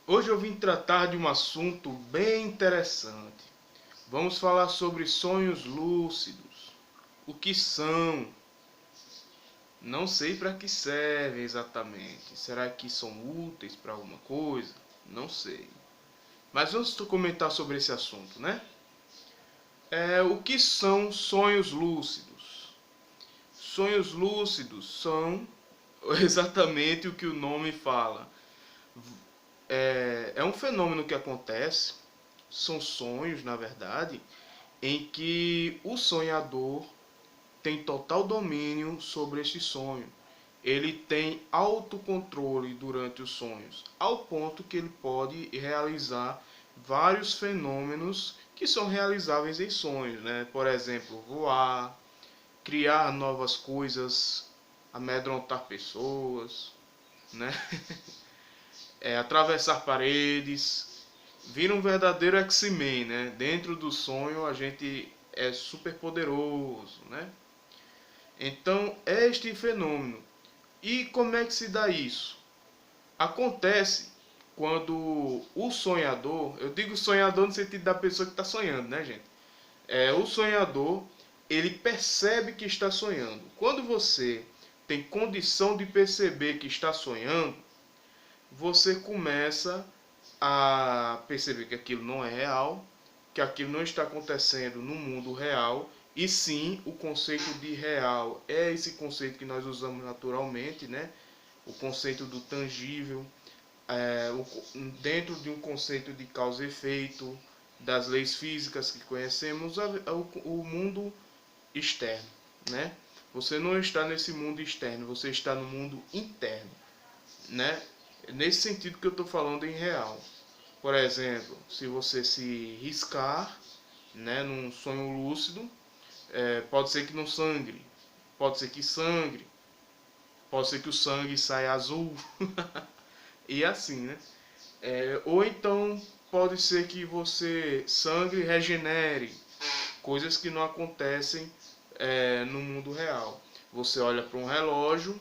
Hoje eu vim tratar de um assunto bem interessante. Vamos falar sobre sonhos lúcidos. O que são? Não sei para que servem exatamente. Será que são úteis para alguma coisa? Não sei. Mas vamos comentar sobre esse assunto, né? O que são sonhos lúcidos? Sonhos lúcidos são exatamente o que o nome fala. É um fenômeno que acontece, são sonhos, na verdade, em que o sonhador tem total domínio sobre este sonho. Ele tem autocontrole durante os sonhos, ao ponto que ele pode realizar vários fenômenos que são realizáveis em sonhos, né? Por exemplo, voar, criar novas coisas, amedrontar pessoas, né? Atravessar paredes, vira um verdadeiro X-Men, né? Dentro do sonho a gente é super poderoso, né? Então, é este fenômeno. E como é que se dá isso? Acontece quando o sonhador, eu digo sonhador no sentido da pessoa que está sonhando, né, gente? O sonhador, ele percebe que está sonhando. Quando você tem condição de perceber que está sonhando, você começa a perceber que aquilo não é real, que aquilo não está acontecendo no mundo real, e sim o conceito de real é esse conceito que nós usamos naturalmente, né? O conceito do tangível, dentro de um conceito de causa e efeito, das leis físicas que conhecemos, o mundo externo, né? Você não está nesse mundo externo, você está no mundo interno, né? Nesse sentido que eu estou falando em real. Por exemplo, se você se riscar, né, num sonho lúcido, pode ser que não sangre, pode ser que sangre, pode ser que o sangue saia azul, e assim, né? Ou então pode ser que você sangre e regenere, coisas que não acontecem no mundo real. Você olha para um relógio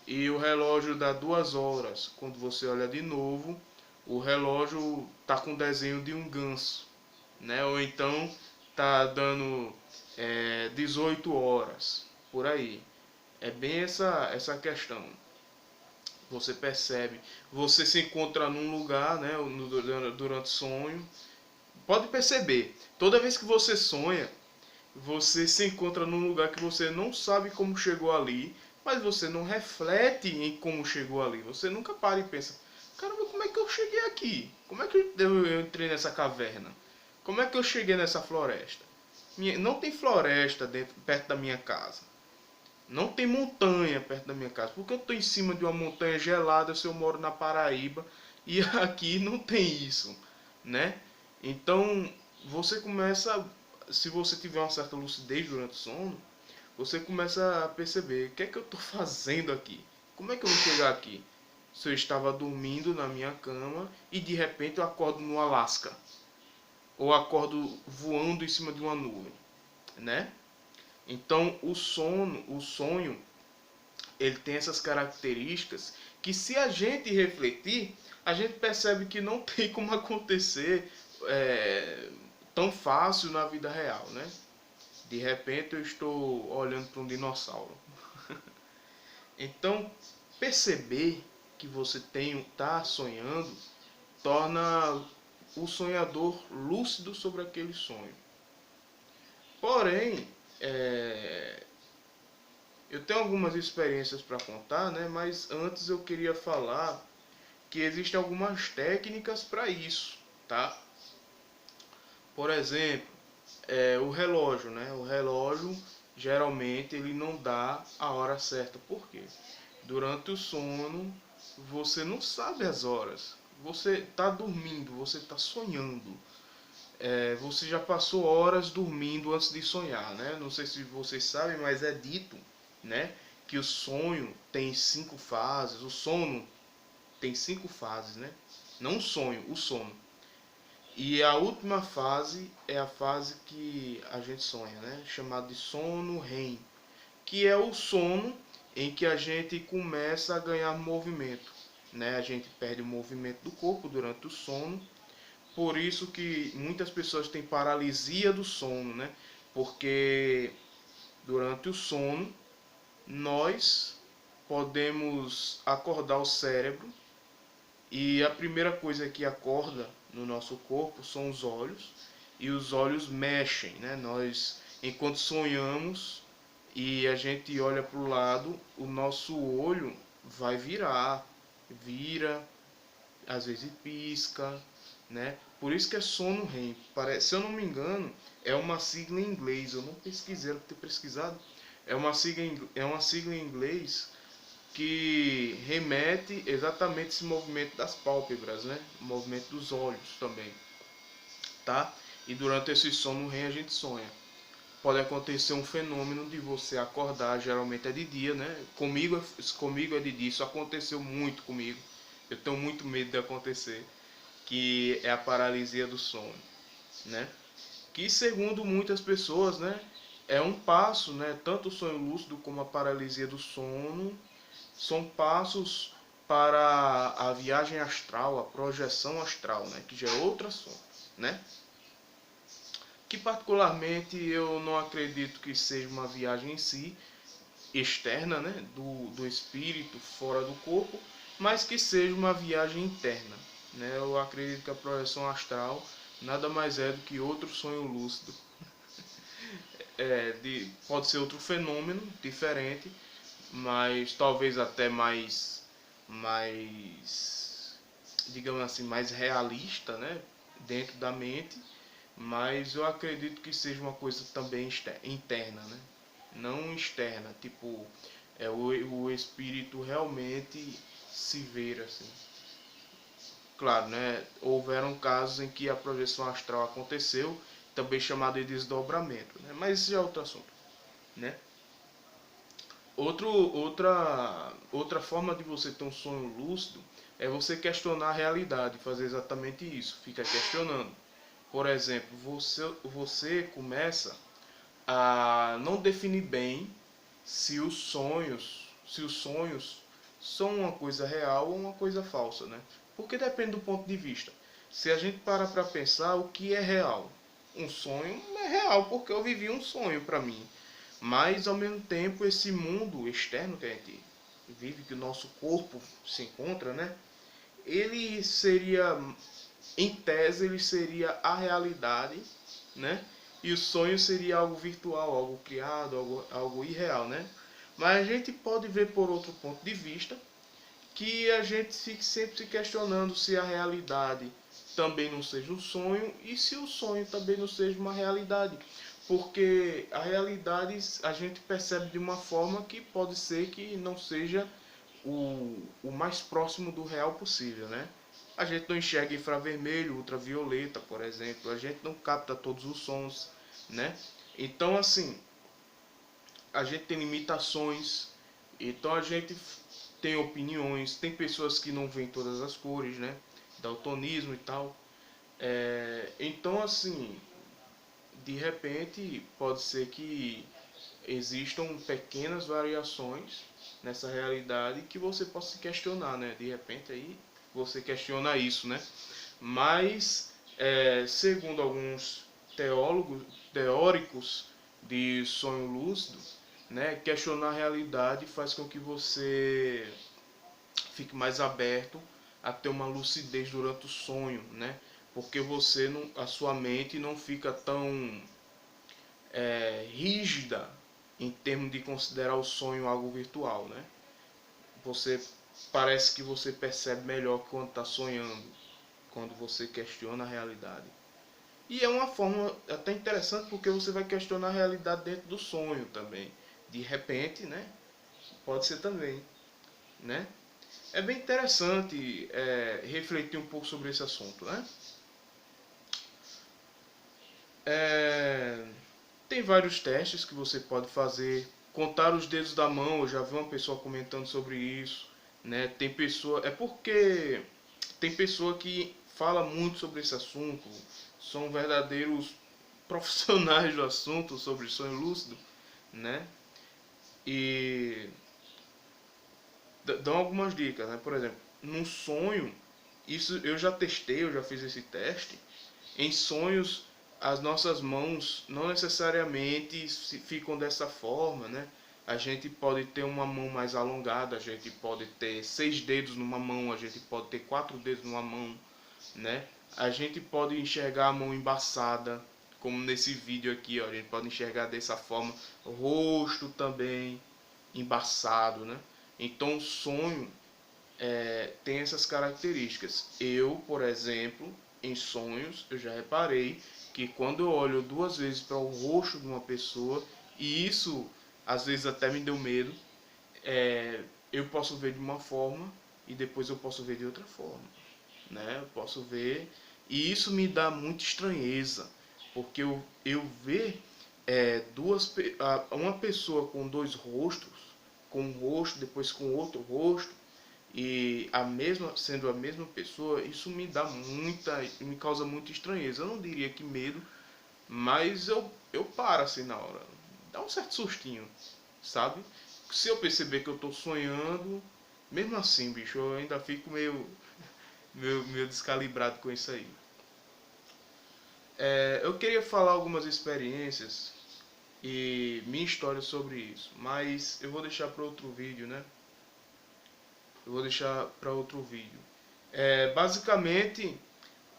e o relógio dá 2 horas. Quando você olha de novo, o relógio tá com o desenho de um ganso, né? Ou então tá dando 18 horas, por aí. É bem essa questão. Você percebe, você se encontra num lugar, né, durante o sonho. Pode perceber, toda vez que você sonha, você se encontra num lugar que você não sabe como chegou ali, mas você não reflete em como chegou ali. Você nunca para e pensa: caramba, como é que eu cheguei aqui? Como é que eu entrei nessa caverna? Como é que eu cheguei nessa floresta? Não tem floresta perto da minha casa. Não tem montanha perto da minha casa. Porque eu estou em cima de uma montanha gelada se eu moro na Paraíba e aqui não tem isso, né? Então você começa, se você tiver uma certa lucidez durante o sono, você começa a perceber: o que é que eu estou fazendo aqui? Como é que eu vou chegar aqui? Se eu estava dormindo na minha cama e de repente eu acordo no Alasca, ou acordo voando em cima de uma nuvem, né? Então o sonho, ele tem essas características que, se a gente refletir, a gente percebe que não tem como acontecer é, tão fácil na vida real, né? De repente eu estou olhando para um dinossauro. Então, perceber que você está sonhando torna o sonhador lúcido sobre aquele sonho. Porém, eu tenho algumas experiências para contar, né? Mas antes eu queria falar que existem algumas técnicas para isso, tá? Por exemplo, o relógio, né? O relógio geralmente ele não dá a hora certa. Por quê? Durante o sono você não sabe as horas. Você está dormindo, você está sonhando. Você já passou horas dormindo antes de sonhar, né? Não sei se vocês sabem, mas é dito, né, que o sonho tem 5 fases. O sono tem 5 fases, né? Não o sonho, o sono. E a última fase é a fase que a gente sonha, né? Chamada de sono REM, que é o sono em que a gente começa a ganhar movimento, né? A gente perde o movimento do corpo durante o sono. Por isso que muitas pessoas têm paralisia do sono, né? Porque durante o sono nós podemos acordar o cérebro e a primeira coisa que acorda no nosso corpo são os olhos, e os olhos mexem, né? Nós, enquanto sonhamos e a gente olha para o lado, o nosso olho vai vira, às vezes pisca, né? Por isso que é sono REM. Parece, se eu não me engano, é uma sigla em inglês. Eu não pesquisei, eu ter pesquisado. É uma sigla em inglês que remete exatamente esse movimento das pálpebras, né? O movimento dos olhos também, tá? E durante esse sono REM a gente sonha. Pode acontecer um fenômeno de você acordar, geralmente é de dia, né? Comigo é de dia, isso aconteceu muito comigo. Eu tenho muito medo de acontecer, que é a paralisia do sono, né? Que segundo muitas pessoas, né, é um passo, né? Tanto o sonho lúcido como a paralisia do sono são passos para a viagem astral, a projeção astral, né? Que já é outro assunto, né? Que particularmente eu não acredito que seja uma viagem em si, externa, né, do espírito fora do corpo, mas que seja uma viagem interna, né? Eu acredito que a projeção astral nada mais é do que outro sonho lúcido, pode ser outro fenômeno diferente, mas talvez até mais, digamos assim, mais realista, né, dentro da mente, mas eu acredito que seja uma coisa também interna, né? Não externa, tipo, o espírito realmente se ver assim. Claro, né? Houveram casos em que a projeção astral aconteceu, também chamado de desdobramento, né? Mas isso já é outro assunto, né? Outra forma de você ter um sonho lúcido é você questionar a realidade, fazer exatamente isso, fica questionando. Por exemplo, você começa a não definir bem se os sonhos são uma coisa real ou uma coisa falsa, né? Porque depende do ponto de vista. Se a gente para pensar o que é real, um sonho é real porque eu vivi um sonho para mim. Mas ao mesmo tempo esse mundo externo que a gente vive, que o nosso corpo se encontra, né? Ele seria, em tese, ele seria a realidade, né? E o sonho seria algo virtual, algo criado, algo irreal, né? Mas a gente pode ver por outro ponto de vista que a gente fique sempre se questionando se a realidade também não seja um sonho e se o sonho também não seja uma realidade. Porque a realidade a gente percebe de uma forma que pode ser que não seja o mais próximo do real possível, né? A gente não enxerga infravermelho, ultravioleta, por exemplo. A gente não capta todos os sons, né? Então, assim, a gente tem limitações. Então, a gente tem opiniões. Tem pessoas que não veem todas as cores, né? Daltonismo e tal. Então, assim, de repente, pode ser que existam pequenas variações nessa realidade que você possa se questionar, né? De repente aí você questiona isso, né? Mas segundo alguns teóricos de sonho lúcido, né? Questionar a realidade faz com que você fique mais aberto a ter uma lucidez durante o sonho, né? Porque você não, a sua mente não fica tão rígida em termos de considerar o sonho algo virtual, né? Você parece que você percebe melhor quando está sonhando, quando você questiona a realidade. E é uma forma até interessante porque você vai questionar a realidade dentro do sonho também. De repente, né? Pode ser também, né? É bem interessante refletir um pouco sobre esse assunto, né? É, Tem vários testes que você pode fazer. Contar os dedos da mão, eu já vi uma pessoa comentando sobre isso, né? Tem pessoa, é porque tem pessoa que fala muito sobre esse assunto, são verdadeiros profissionais do assunto sobre sonho lúcido, né? E dão algumas dicas, né? Por exemplo, num sonho, isso eu já testei, eu já fiz esse teste. Em sonhos, as nossas mãos não necessariamente ficam dessa forma, né? A gente pode ter uma mão mais alongada, a gente pode ter 6 dedos numa mão, a gente pode ter 4 dedos numa mão, né? A gente pode enxergar a mão embaçada, como nesse vídeo aqui, ó, a gente pode enxergar dessa forma, o rosto também embaçado, né? Então, o sonho tem essas características. Eu, por exemplo, em sonhos, eu já reparei que quando eu olho 2 vezes para o rosto de uma pessoa, e isso às vezes até me deu medo, eu posso ver de uma forma e depois eu posso ver de outra forma, né? Eu posso ver, e isso me dá muita estranheza, porque eu ver uma pessoa com 2 rostos, com um rosto, depois com outro rosto, e sendo a mesma pessoa, isso me causa muita estranheza. Eu não diria que medo, mas eu paro assim na hora. Dá um certo sustinho, sabe? Se eu perceber que eu tô sonhando, mesmo assim, bicho, eu ainda fico meio descalibrado com isso aí. Eu queria falar algumas experiências e minha história sobre isso, mas eu vou deixar para outro vídeo, né? Eu vou deixar para outro vídeo. Basicamente,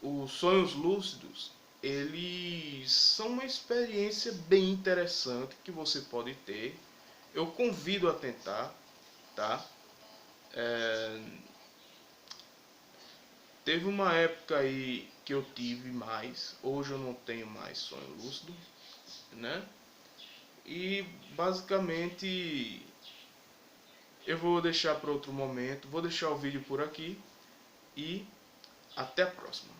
os sonhos lúcidos, eles são uma experiência bem interessante que você pode ter. Eu convido a tentar, tá? É, Teve uma época aí que eu tive mais, hoje eu não tenho mais sonho lúcido, né? E basicamente eu vou deixar para outro momento, vou deixar o vídeo por aqui e até a próxima.